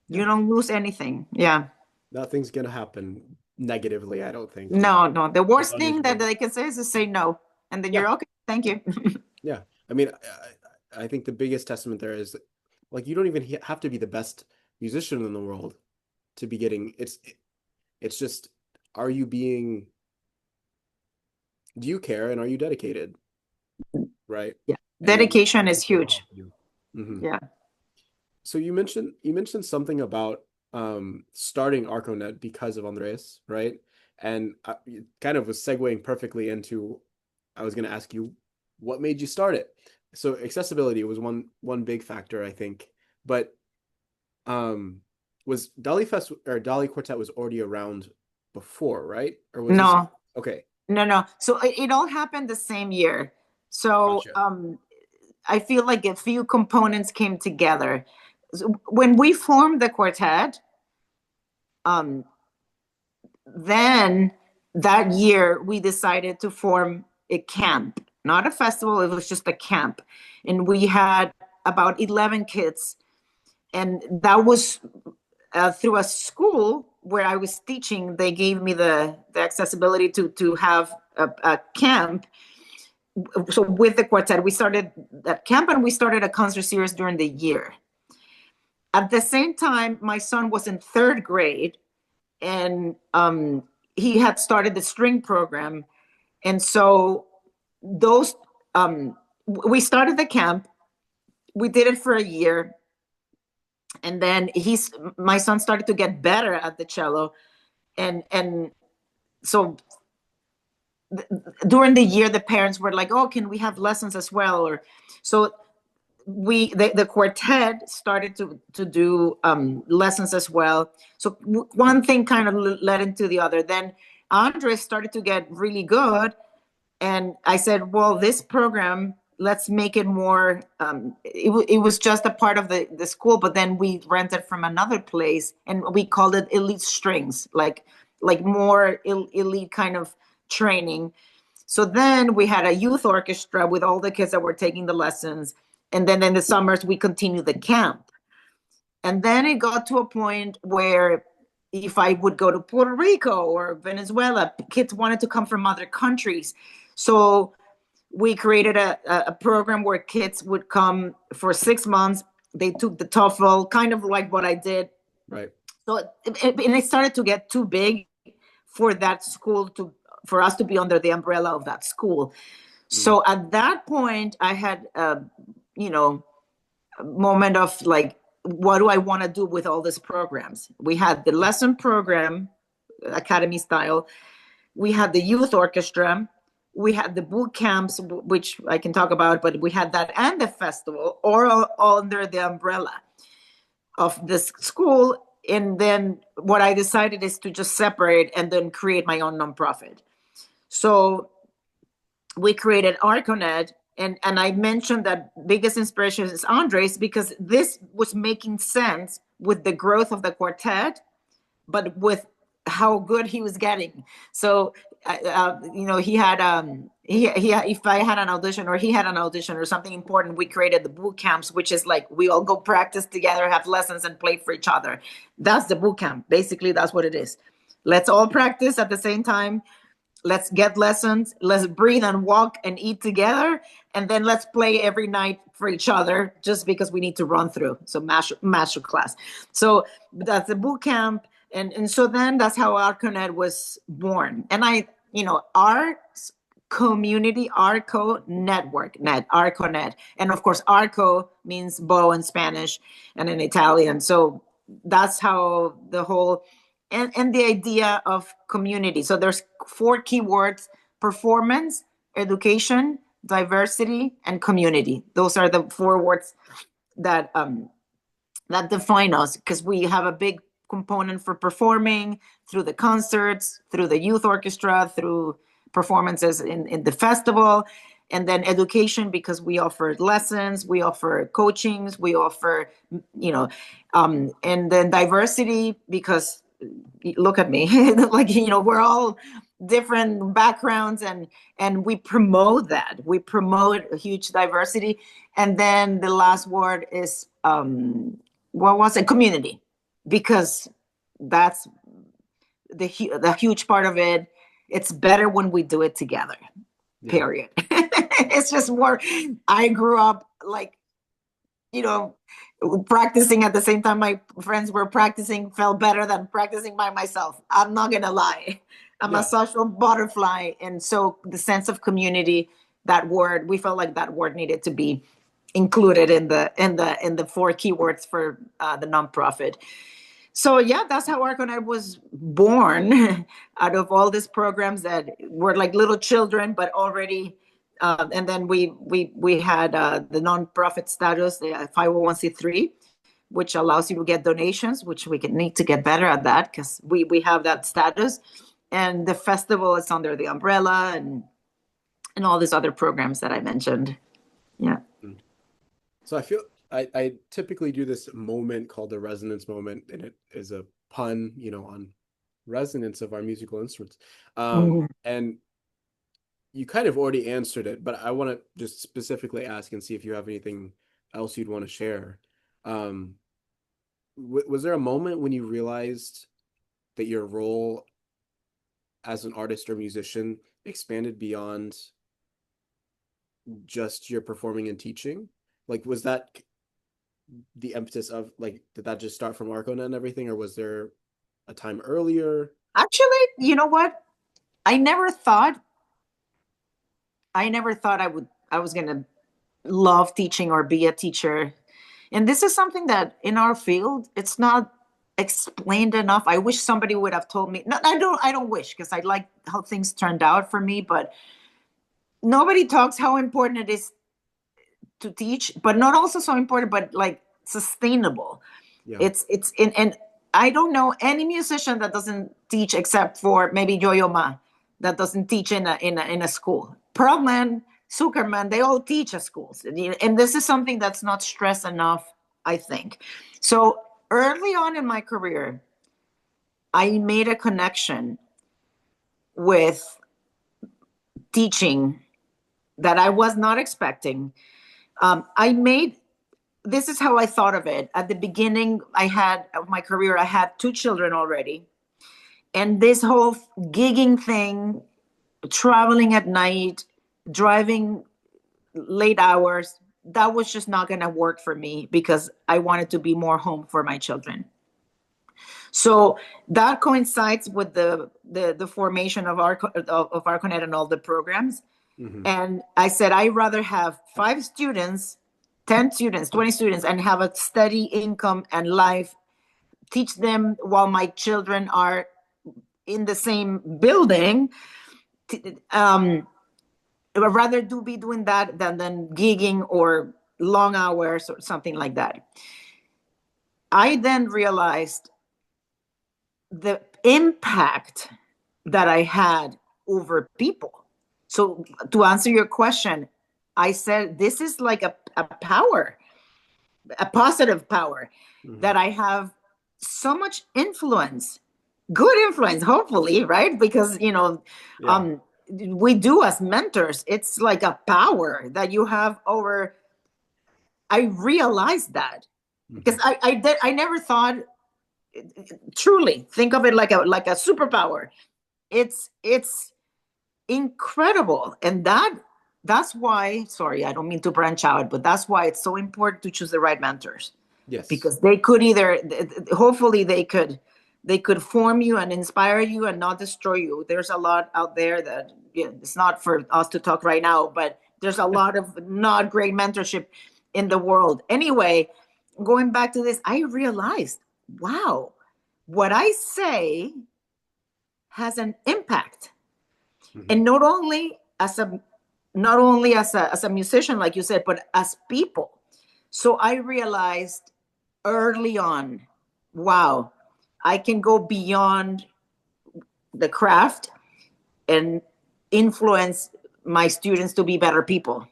Yeah. You don't lose anything. Yeah. Nothing's gonna happen negatively, I don't think. No, the It's worst on your thing that journey. they can say is to say no, and then Yeah. you're okay, thank you. Yeah. I mean, I think the biggest testament there is, like, you don't even have to be the best musician in the world to be getting it's just, are you being, do you care, and are you dedicated? Right. Yeah, And then dedication is people will huge. help you. Hmm. Yeah. So you mentioned something about starting ArCoNet because of Andres, right? And it kind of was segueing perfectly into, I was going to ask you, what made you start it? So accessibility was one big factor, I think. But was Dali Fest or Dali Quartet was already around before, right? Or was this No, okay? no. So it all happened the same year. So Gotcha. I feel like a few components came together. So when we formed the quartet, um, then that year we decided to form a camp, not a festival. It was just a camp, and we had about 11 kids, and that was through a school where I was teaching. They gave me the accessibility to have a camp. So with the quartet, we started that camp, and we started a concert series during the year. At the same time, my son was in third grade, and he had started the string program. And so those we started the camp. We did it for a year, and then my son started to get better at the cello, and so during the year, the parents were like, "Oh, can we have lessons as well?" Or so the quartet started to do lessons as well. So one thing kind of led into the other. Then Andres started to get really good, and I said, well, this program, let's make it more. It was just a part of the school, but then we rented from another place, and we called it Elite Strings, like more elite kind of training. So then we had a youth orchestra with all the kids that were taking the lessons. And then in the summers, we continued the camp. And then it got to a point where if I would go to Puerto Rico or Venezuela. Kids wanted to come from other countries. So we created a program where kids would come for 6 months. They took the TOEFL, kind of like what I did. Right. So and it started to get too big for that school for us to be under the umbrella of that school. So at that point, I had, you know, a moment of like, what do I want to do with all these programs? We had the lesson program, academy style. We had the youth orchestra. We had the boot camps, which I can talk about, but we had that and the festival, all under the umbrella of this school. And then what I decided is to just separate and then create my own nonprofit. So we created ArCoNet, and I mentioned that biggest inspiration is Andres, because this was making sense with the growth of the quartet, but with how good he was getting. So you know, he had if I had an audition or he had an audition or something important, we created the boot camps, which is like we all go practice together, have lessons, and play for each other. That's the boot camp. Basically, that's what it is. Let's all practice at the same time. Let's get lessons. Let's breathe and walk and eat together. And then let's play every night for each other, just because we need to run through. So master class. So that's the boot camp. And so then that's how ArCoNet was born. And our community, Arco network, ArCoNet. And of course, Arco means bow in Spanish and in Italian. So that's how the whole, and the idea of community. So there's 4 keywords: performance, education, diversity, and community. Those are the 4 words that that define us, because we have a big component for performing through the concerts, through the youth orchestra, through performances in the festival, and then education, because we offer lessons, we offer coachings, we offer, and then diversity, because look at me, like, we're all different backgrounds, and we promote that. We promote a huge diversity. And then the last word is, what was it? Community, because that's the huge part of it. It's better when we do it together, period. It's just more, I grew up like, practicing at the same time my friends were practicing felt better than practicing by myself. I'm not gonna lie. I'm a social butterfly. And so the sense of community, that word, we felt like that word needed to be included in the 4 keywords for the nonprofit. So that's how ArCoNet was born, out of all these programs that were like little children, but already. And then we had the nonprofit status, the 501c3, which allows you to get donations, which we need to get better at that, because we have that status. And the festival is under the umbrella, and all these other programs that I mentioned. Yeah. So I feel I typically do this moment called the resonance moment, and it is a pun, on resonance of our musical instruments. And you kind of already answered it, but I want to just specifically ask and see if you have anything else you'd want to share. Was there a moment when you realized that your role as an artist or musician expanded beyond just your performing and teaching? Like, was that the impetus of, like, did that just start from ArCoNet and everything, or was there a time earlier? Actually, you know what? I never thought I was going to love teaching or be a teacher. And this is something that in our field, it's not explained enough. I wish somebody would have told me. No, I don't wish, because I like how things turned out for me, but nobody talks how important it is to teach, but not also so important, but like sustainable. It's and I don't know any musician that doesn't teach, except for maybe Yo-Yo Ma, that doesn't teach in a school. Pearlman, Zuckerman, they all teach at schools, and this is something that's not stressed enough, I think. So early on in my career, I made a connection with teaching that I was not expecting. I made this is how I thought of it. At the beginning of my career, I had 2 children already. And this whole gigging thing, traveling at night, driving late hours, that was just not going to work for me because I wanted to be more home for my children. So that coincides with the formation of ArCoNet and all the programs. Mm-hmm. And I said, I'd rather have 5 students, 10 students, 20 students, and have a steady income and life, teach them while my children are in the same building. I'd rather be doing that than gigging or long hours or something like that. I then realized the impact that I had over people. So to answer your question, I said, this is like a power, a positive power, Mm-hmm. that I have so much influence, good influence, hopefully, right? Because, Yeah. we do as mentors, it's like a power that you have over. I realized that because Mm-hmm. I never thought, truly think of it like a superpower. It's incredible. And that's why, sorry, I don't mean to branch out, but that's why it's so important to choose the right mentors, Yes. because they could either, hopefully they could form you and inspire you and not destroy you. There's a lot out there that, it's not for us to talk right now, but there's a lot of not great mentorship in the world. Anyway, going back to this, I realized, wow, what I say has an impact. Mm-hmm. And not only as a musician, like you said, but as people. So I realized early on, wow, I can go beyond the craft and influence my students to be better people.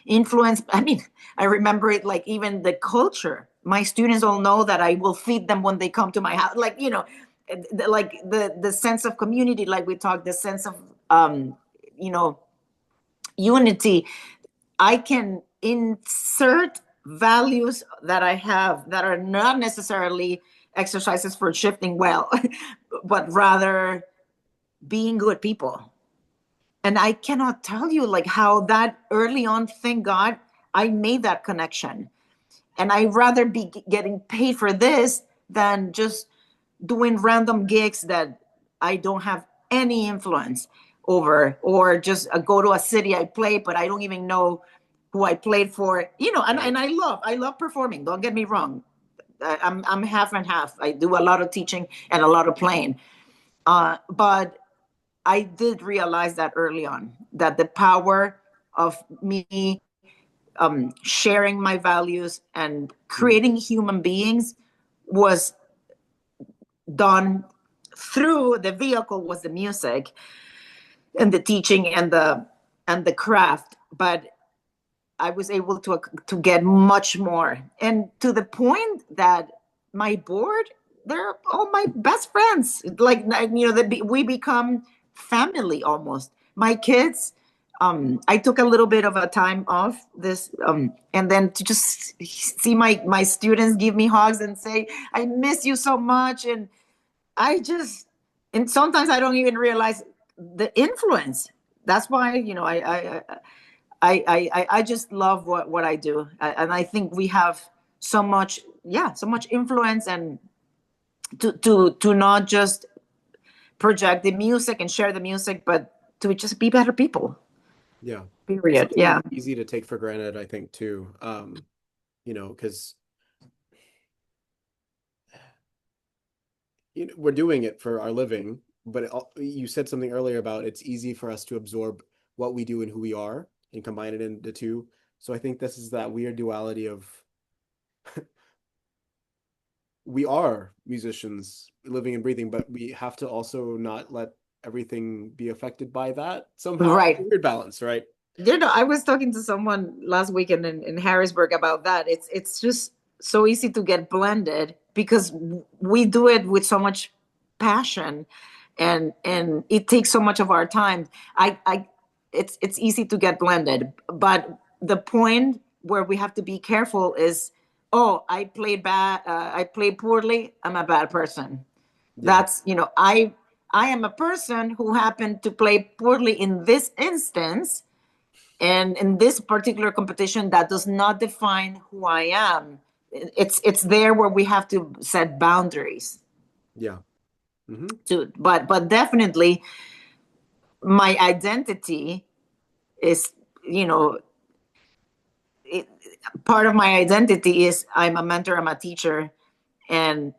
I remember it, like even the culture. My students all know that I will feed them when they come to my house. Like, like the sense of community, like we talked, the sense of, you know, unity. I can insert values that I have that are not necessarily exercises for shifting well, but rather being good people. And I cannot tell you like how that early on, thank God, I made that connection. And I'd rather be getting paid for this than just doing random gigs that I don't have any influence over, or just go to a city I play, but I don't even know who I played for. Right. And I love performing. Don't get me wrong. I'm half and half. I do a lot of teaching and a lot of playing. But I did realize that early on, that the power of me sharing my values and Mm-hmm. creating human beings was done through the vehicle, was the music and the teaching and the craft. But I was able to get much more, and to the point that my board, they're all my best friends. Like, we become family almost. My kids, I took a little bit of a time off this, and then to just see my students give me hugs and say, "I miss you so much," and I just, and sometimes I don't even realize the influence. That's why, I just love what I do, and I think we have so much, so much influence, and to not just project the music and share the music, but to just be better people. Yeah. It's Period. something Yeah. easy to take for granted, I think, too. Because we're doing it for our living, but you said something earlier about it's easy for us to absorb what we do and who we are and combine it into two. So I think this is that weird duality of we are musicians living and breathing, but we have to also not let everything be affected by that somehow. It's a Right. weird balance, right? I was talking to someone last weekend in Harrisburg about that. It's just so easy to get blended because we do it with so much passion, and it takes so much of our time. It's easy to get blended, but the point where we have to be careful is oh, I played bad, I played poorly, I'm a bad person. Yeah. That's, I am a person who happened to play poorly in this instance, and in this particular competition. That does not define who I am. It's there where we have to set boundaries Yeah. Hmm. to, but definitely my identity is, you know it, part of my identity is I'm a mentor, I'm a teacher. And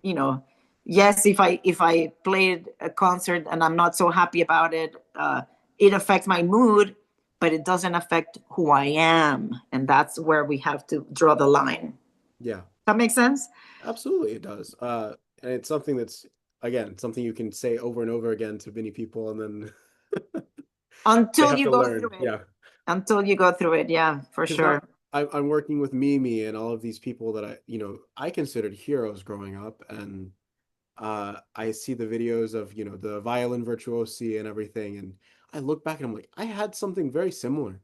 you know yes, if I played a concert and I'm not so happy about it, it affects my mood, but it doesn't affect who I am, and that's where we have to draw the line. Yeah. That makes sense. Absolutely, it does. And it's something that's, again, something you can say over and over again to many people, and then they Until have you to go learn. through it. Yeah. Until you go through it, yeah, for Because now sure. I'm working with Mimi and all of these people that I considered heroes growing up, and I see the videos of, the violin virtuosi and everything, and I look back and I'm like, I had something very similar.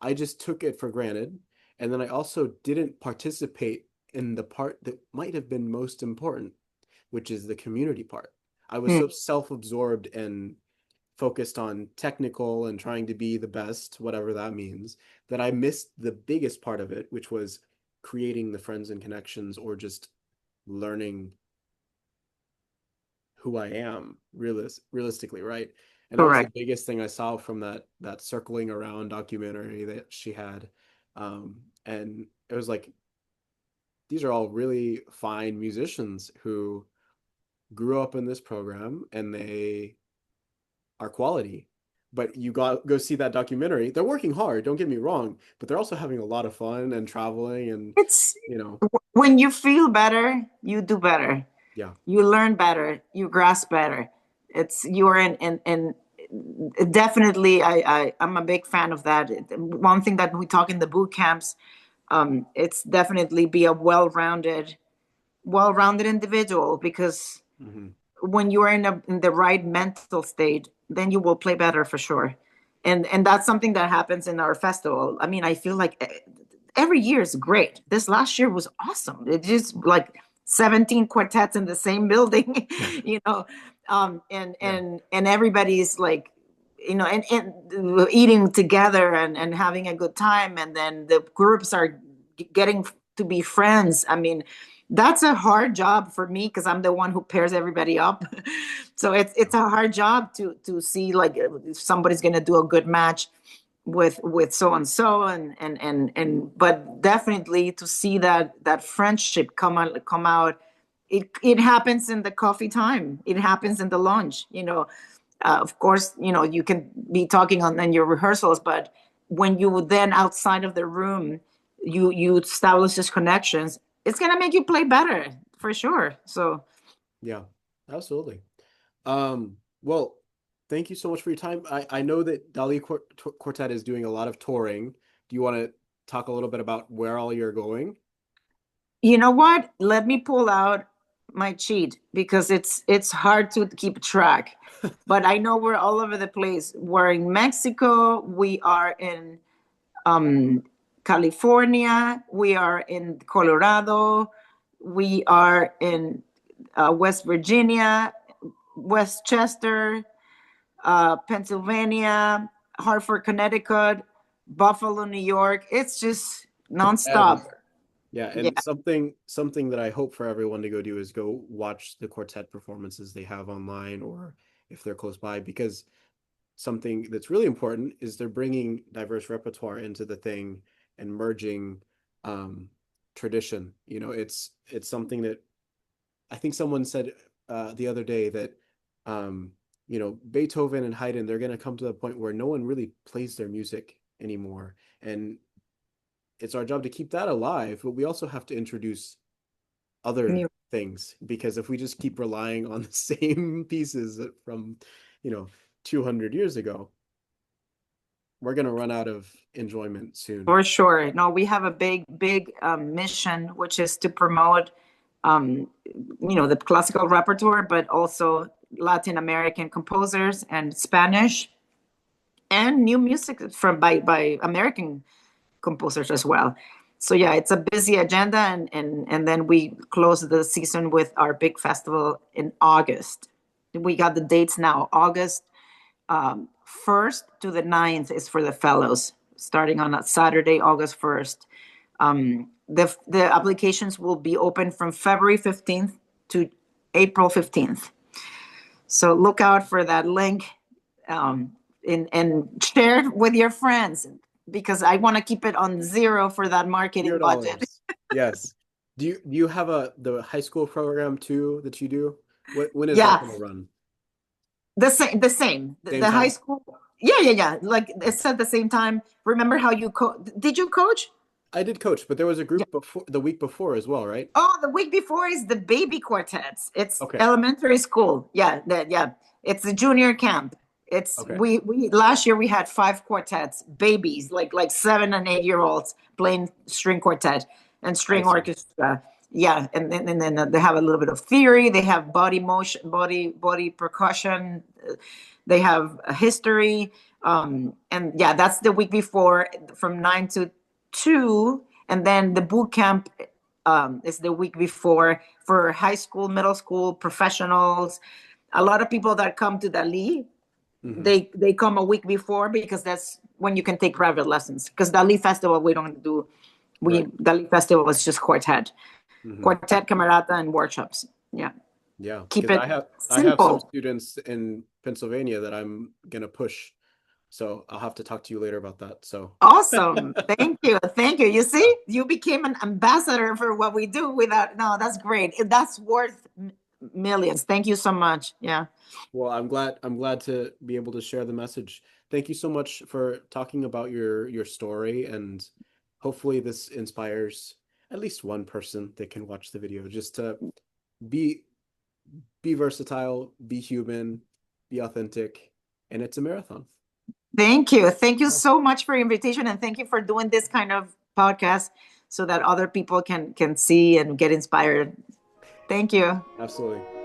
I just took it for granted, and then I also didn't participate in the part that might have been most important, which is the community part. I was Hmm. so self-absorbed and focused on technical and trying to be the best, whatever that means, that I missed the biggest part of it, which was creating the friends and connections, or just learning who I am realistically, right? And that was the Correct. biggest thing I saw from that circling around documentary that she had. And it was like, these are all really fine musicians who grew up in this program, and they are quality. But you got go see that documentary. They're working hard, don't get me wrong, but they're also having a lot of fun and traveling, and It's you know, when you feel better, you do better, yeah. you learn better, you grasp better. It's you're in definitely. I'm a big fan of that. One thing that we talk in the boot camps, it's definitely be a well-rounded individual, because Hmm. when you are in the right mental state, then you will play better for sure. And that's something that happens in our festival. I mean, I feel like every year is great. This last year was awesome. It just like 17 quartets in the same building, you know, Yeah. and everybody's like, and eating together and having a good time, and then the groups are getting to be friends. I mean, that's a hard job for me because I'm the one who pairs everybody up. So it's a hard job to see like if somebody's gonna do a good match with so and so, and but definitely to see that friendship come out. It happens in the coffee time. It happens in the lunch. Of course, you can be talking on in your rehearsals, but when you then outside of the room, you establish these connections. It's gonna make you play better for sure. So Yeah, absolutely. Well, thank you so much for your time. I know that Dali Quartet is doing a lot of touring. Do you want to talk a little bit about where all you're going? you know what? Let me pull out my cheat because it's hard to keep track. But I know we're all over the place. We're in Mexico. We are in um, California. We are in Colorado. We are in West Virginia, Westchester, Pennsylvania, Hartford, Connecticut, Buffalo, New York. It's just nonstop. Everywhere. Yeah, Yeah, and something that I hope for everyone to go do is go watch the quartet performances they have online, or if they're close by, because something that's really important is they're bringing diverse repertoire into the thing and merging um, tradition. It's something that I think someone said the other day that um, Beethoven and Haydn, they're going to come to the point where no one really plays their music anymore, and it's our job to keep that alive. But we also have to introduce other New- things, because if we just keep relying on the same pieces from, you know, 200 years ago, we're going to run out of enjoyment soon. for sure. No, we have a big mission, which is to promote, the classical repertoire, but also Latin American composers and Spanish and new music from by American composers as well. So yeah, it's a busy agenda, and then we close the season with our big festival in August. We got the dates now. August 1st to the 9th is for the fellows, starting on a Saturday, August 1st. The applications will be open from February 15th to April 15th. So look out for that link, and share it with your friends, because I want to keep it on zero for that marketing budget. $0. Yes. Do you have the high school program too that you do? When is that Yeah, going to run? the same. Same The high time? school. Yeah. Like it's at the same time. Remember how did you coach? I did coach, but there was a group before the week before as well, right? Oh, the week before is the baby quartets. It's Okay. elementary school. Yeah. It's the junior camp. It's Okay. we last year we had 5 quartets, babies, like 7 and 8 year olds playing string quartet and I string see. orchestra. Yeah, and then they have a little bit of theory. They have body motion, body percussion. They have a history. And yeah, that's the week before from 9 to 2, and then the boot camp is the week before for high school, middle school, professionals. A lot of people that come to Dali, Hmm. they come a week before, because that's when you can take private lessons. Because Dali Festival we don't do. We Right. Dali Festival is just Hmm. quartet, camerata, and workshops. Yeah, Yeah, keep because it I have some simple. students in Pennsylvania that I'm gonna push. So I'll have to talk to you later about that. So Awesome. Thank you. You yeah. see, you became an ambassador for what we do. Without No, that's great. That's worth millions. Thank you so much. Yeah. Well, I'm glad to be able to share the message. Thank you so much for talking about your story, and hopefully this inspires at least one person that can watch the video just to be be versatile, be human, be authentic, and it's a marathon. Thank you. Thank you Yeah, so much for your invitation, and thank you for doing this kind of podcast so that other people can see and get inspired. Thank you. absolutely.